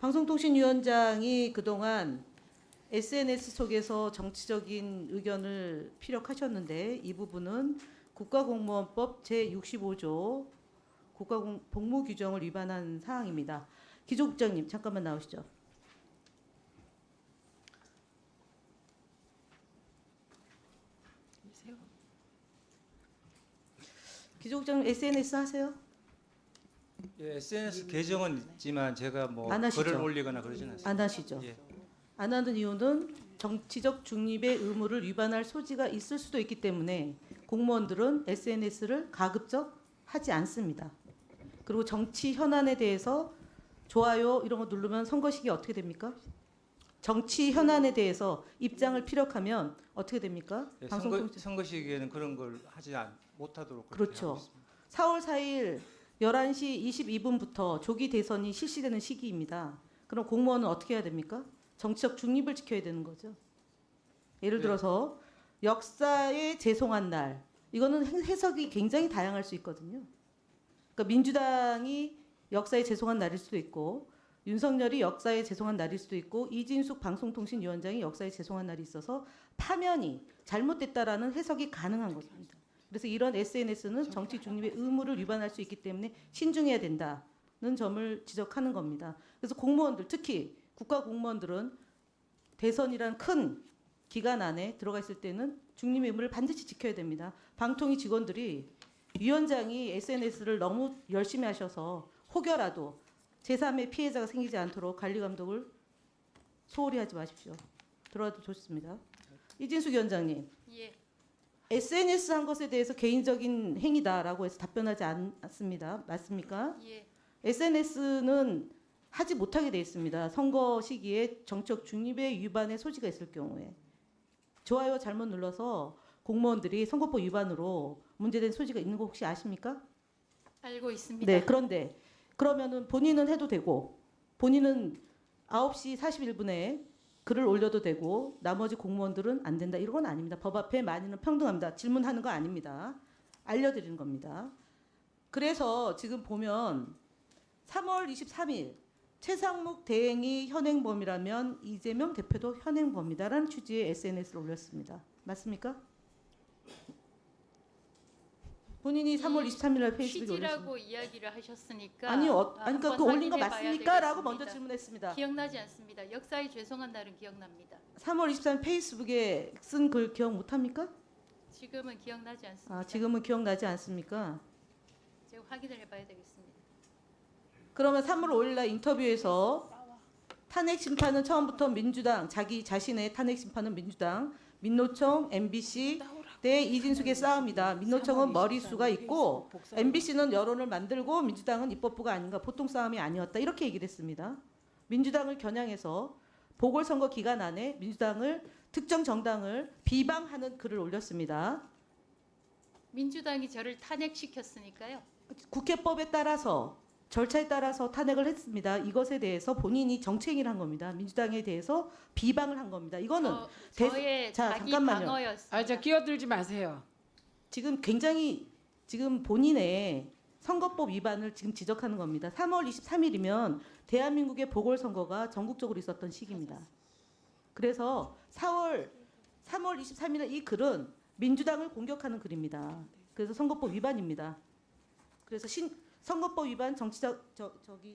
방송통신위원장이 그동안 SNS 속에서 정치적인 의견을 피력하셨는데 이 부분은 국가공무원법 제65조 국가복무규정을 위반한 사항입니다. 기조국장님 잠깐만 나오시죠. 기조국장님 SNS 하세요? 예, SNS 계정은 있지만 제가 뭐 안 하시죠? 글을 올리거나 그러지는 않습니다. 안 하시죠? 예. 안 하는 이유는 정치적 중립의 의무를 위반할 소지가 있을 수도 있기 때문에 공무원들은 SNS를 가급적 하지 않습니다. 그리고 정치 현안에 대해서 좋아요 이런 거 누르면 선거 시기에 어떻게 됩니까? 정치 현안에 대해서 입장을 피력하면 어떻게 됩니까? 예, 방송통신 선거 시기에는 그런 걸 하지 못하도록 그렇게 그렇죠. 하고 있습니다. 4월 4일 11시 22분부터 조기 대선이 실시되는 시기입니다. 그럼 공무원은 어떻게 해야 됩니까? 정치적 중립을 지켜야 되는 거죠. 예를 네. 들어서 역사에 죄송한 날 이거는 해석이 굉장히 다양할 수 있거든요. 그러니까 민주당이 역사에 죄송한 날일 수도 있고 윤석열이 역사에 죄송한 날일 수도 있고 이진숙 방송통신위원장이 역사에 죄송한 날이 있어서 파면이 잘못됐다라는 해석이 가능한 것입니다. 그래서 이런 SNS는 정치 중립의 의무를 위반할 수 있기 때문에 신중해야 된다는 점을 지적하는 겁니다. 그래서 공무원들 특히 국가 공무원들은 대선이란 큰 기간 안에 들어가 있을 때는 중립의 의무를 반드시 지켜야 됩니다. 방통위 직원들이 위원장이 SNS를 너무 열심히 하셔서 혹여라도 제3의 피해자가 생기지 않도록 관리 감독을 소홀히 하지 마십시오. 들어와도 좋습니다. 이진숙 위원장님. 예. SNS 한 것에 대해서 개인적인 행위다라고 해서 답변하지 않습니다. 맞습니까? 예. SNS는 하지 못하게 돼 있습니다. 선거 시기에 정책 중립의 위반의 소지가 있을 경우에. 좋아요 잘못 눌러서 공무원들이 선거법 위반으로 문제된 소지가 있는 거 혹시 아십니까? 알고 있습니다. 네, 그런데 그러면은 본인은 해도 되고 본인은 9시 41분에 글을 올려도 되고 나머지 공무원들은 안 된다. 이런 건 아닙니다. 법 앞에 만인은 평등합니다. 질문하는 거 아닙니다. 알려드리는 겁니다. 그래서 지금 보면 3월 23일 최상목 대행이 현행범이라면 이재명 대표도 현행범이다라는 취지의 SNS를 올렸습니다. 맞습니까? 본인이 3월 23일 날 페이스북에 올렸습니다. 취지라고 이야기를 하셨으니까 아니요. 아니 그러니까 그 올린 거 확인해봐야 맞습니까? 라고 되겠습니다. 먼저 질문했습니다. 기억나지 않습니다. 역사에 죄송한 날은 기억납니다. 3월 23일 페이스북에 쓴 글 기억 못 합니까? 지금은 기억나지 않습니다. 아, 지금은 기억나지 않습니까? 제가 확인을 해봐야 되겠습니다. 그러면 3월 5일 날 인터뷰에서 탄핵 심판은 처음부터 민주당, 자기 자신의 탄핵 심판은 민주당, 민노총, MBC 대 이진숙의 싸움이다. 민노총은 머리수가 있고 MBC는 여론을 만들고 민주당은 입법부가 아닌가. 보통 싸움이 아니었다. 이렇게 얘기를 했습니다. 민주당을 겨냥해서 보궐선거 기간 안에 민주당을 특정 정당을 비방하는 글을 올렸습니다. 민주당이 저를 탄핵시켰으니까요. 국회법에 따라서 절차에 따라서 탄핵을 했습니다. 이것에 대해서 본인이 정책을 한 겁니다. 민주당에 대해서 비방을 한 겁니다. 이거는 저의 자, 자기 잠깐만요. 방어였습니다. 아, 저 끼어들지 마세요. 지금 굉장히 지금 본인의 선거법 위반을 지금 지적하는 겁니다. 3월 23일이면 대한민국의 보궐선거가 전국적으로 있었던 시기입니다. 그래서 3월 23일에 이 글은 민주당을 공격하는 글입니다. 그래서 선거법 위반입니다. 그래서 선거법 위반 정치적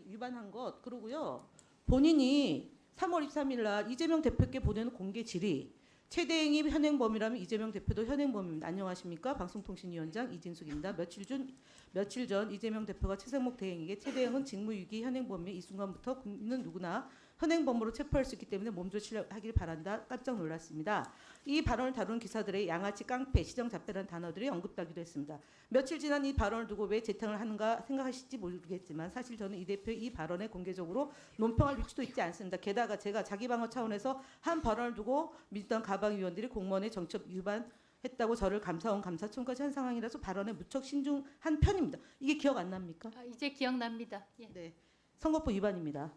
위반한 것 그러고요. 본인이 3월 23일 날 이재명 대표께 보내는 공개 질의 최대행이 현행범이라면 이재명 대표도 현행범입니다. 안녕하십니까? 방송통신위원장 이진숙입니다. 며칠 전 이재명 대표가 최상목 대행에게 최대행은 직무유기 현행범이며 이 순간부터 국민은 누구나 현행범으로 체포할 수 있기 때문에 몸조치하길 바란다. 깜짝 놀랐습니다. 이 발언을 다룬 기사들의 양아치, 깡패, 시정잡배라는 단어들이 언급되기도 했습니다. 며칠 지난 이 발언을 두고 왜 재탕을 하는가 생각하실지 모르겠지만 사실 저는 이 대표의 이 발언에 공개적으로 논평할 위치도 있지 않습니다. 게다가 제가 자기 방어 차원에서 한 발언을 두고 민주당 가방위원들이 공무원의 정치법 위반했다고 저를 감사원 감사청까지 한 상황이라서 발언에 무척 신중한 편입니다. 이게 기억 안 납니까? 이제 기억납니다. 예. 네, 선거법 위반입니다.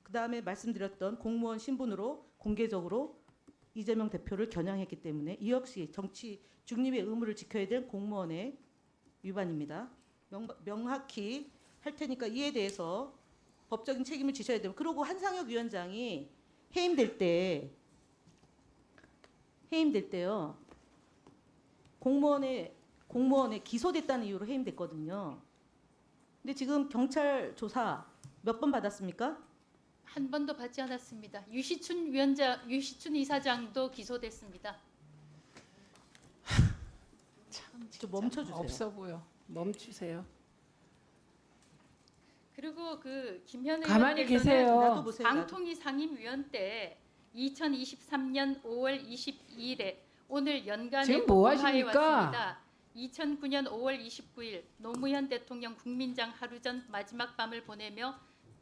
그다음에 말씀드렸던 공무원 신분으로 공개적으로 이재명 대표를 겨냥했기 때문에 이 역시 정치 중립의 의무를 지켜야 될 공무원의 위반입니다. 명확히 할 테니까 이에 대해서 법적인 책임을 지셔야 돼요. 그리고 한상혁 위원장이 해임될 때요. 공무원에 기소됐다는 이유로 해임됐거든요. 근데 지금 경찰 조사 몇 번 받았습니까? 한 번도 받지 않았습니다. 유시춘 이사장도 기소됐습니다. 좀 멈춰주세요. 없어 보여. 멈추세요. 그리고 그 김현 가만히 의원께서는 계세요. 나도 보세요. 나도. 방통위 상임위원 때 2023년 5월 22일에 오늘 연간에 지금 뭐 복무하에 하십니까? 왔습니다. 2009년 5월 29일 노무현 대통령 국민장 하루 전 마지막 밤을 보내며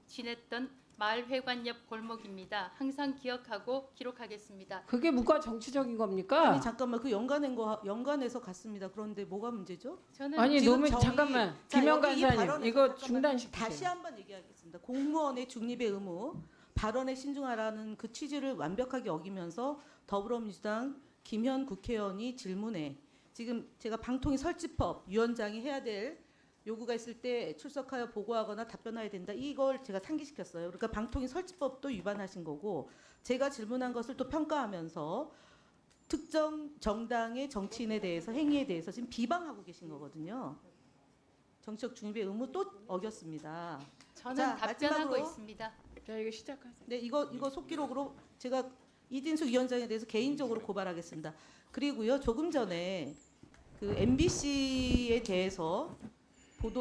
지냈던 마을회관 옆 골목입니다. 항상 기억하고 기록하겠습니다. 그게 뭐가 정치적인 겁니까? 아니 잠깐만 그 연관해서 갔습니다. 그런데 뭐가 문제죠? 저는 아니 지금 노무 저희- 잠깐만 자, 김영 여기 이 간사님 발언에서 이거 잠깐만 중단시키세요. 다시 한번 얘기하겠습니다. 공무원의 중립의 의무, 발언에 신중하라는 그 취지를 완벽하게 어기면서 더불어민주당 김현 국회의원이 질문에 지금 제가 방통위 설치법 위원장이 해야 될 요구가 있을 때 출석하여 보고하거나 답변해야 된다. 이걸 제가 상기시켰어요. 그러니까 방통위 설치법도 위반하신 거고 제가 질문한 것을 또 평가하면서 특정 정당의 정치인에 대해서 행위에 대해서 지금 비방하고 계신 거거든요. 정치적 중립의 의무 또 어겼습니다. 저는 자, 답변하고 마지막으로. 있습니다. 자 이거 시작하세요. 네, 이거 속기록으로 제가 이진숙 위원장에 대해서 개인적으로 고발하겠습니다. 그리고요, 조금 전에 그 MBC에 대해서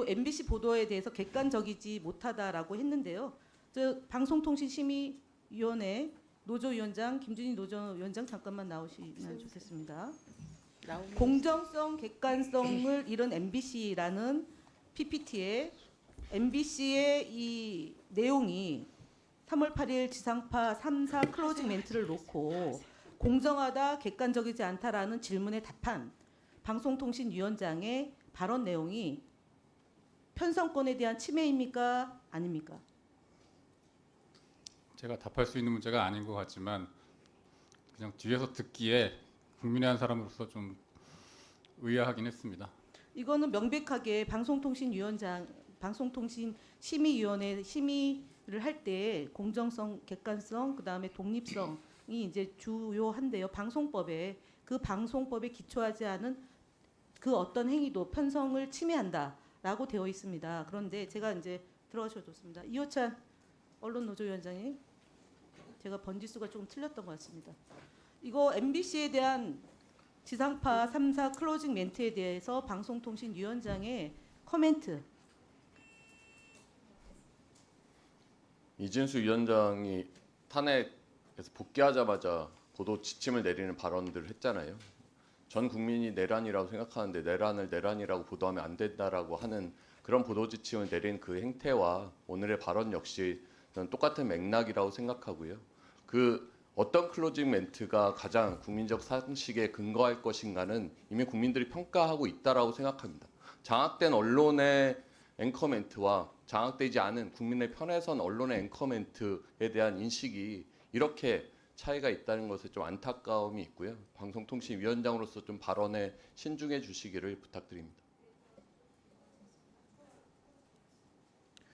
MBC 보도에 대해서 객관적이지 못하다라고 했는데요. 저 방송통신심의위원회 노조위원장 김준희 노조위원장 잠깐만 나오시면 좋겠습니다. 공정성, 객관성을 잃은 MBC라는 PPT에 MBC의 이 내용이 3월 8일 지상파 3사 클로징 멘트를 놓고 공정하다, 객관적이지 않다라는 질문에 답한 방송통신위원장의 발언 내용이 편성권에 대한 침해입니까? 아닙니까? 제가 답할 수 있는 문제가 아닌 것 같지만 그냥 뒤에서 듣기에 국민의 한 사람으로서 좀 의아하긴 했습니다. 이거는 명백하게 방송통신심의위원회 심의를 할 때 공정성, 객관성, 그다음에 독립성이 이제 주요한데요. 그 방송법에 기초하지 않은 그 어떤 행위도 편성을 침해한다라고 되어 있습니다. 그런데 제가 이제 들어가셔도 좋습니다. 이호찬 언론노조위원장님, 제가 번지수가 조금 틀렸던 것 같습니다. 이거 MBC에 대한 지상파 3사 클로징 멘트에 대해서 방송통신위원장의 코멘트. 이진수 위원장이 탄핵에서 복귀하자마자 보도 지침을 내리는 발언들을 했잖아요. 전 국민이 내란이라고 생각하는데 내란을 내란이라고 보도하면 안 된다라고 하는 그런 보도 지침을 내린 그 행태와 오늘의 발언 역시 저는 똑같은 맥락이라고 생각하고요. 그 어떤 클로징 멘트가 가장 국민적 상식에 근거할 것인가는 이미 국민들이 평가하고 있다라고 생각합니다. 장악된 언론의 앵커 멘트와 장악되지 않은 국민의 편에 선 언론의 앵커 멘트에 대한 인식이 이렇게 차이가 있다는 것에 좀 안타까움이 있고요. 방송통신위원장으로서 좀 발언에 신중해 주시기를 부탁드립니다.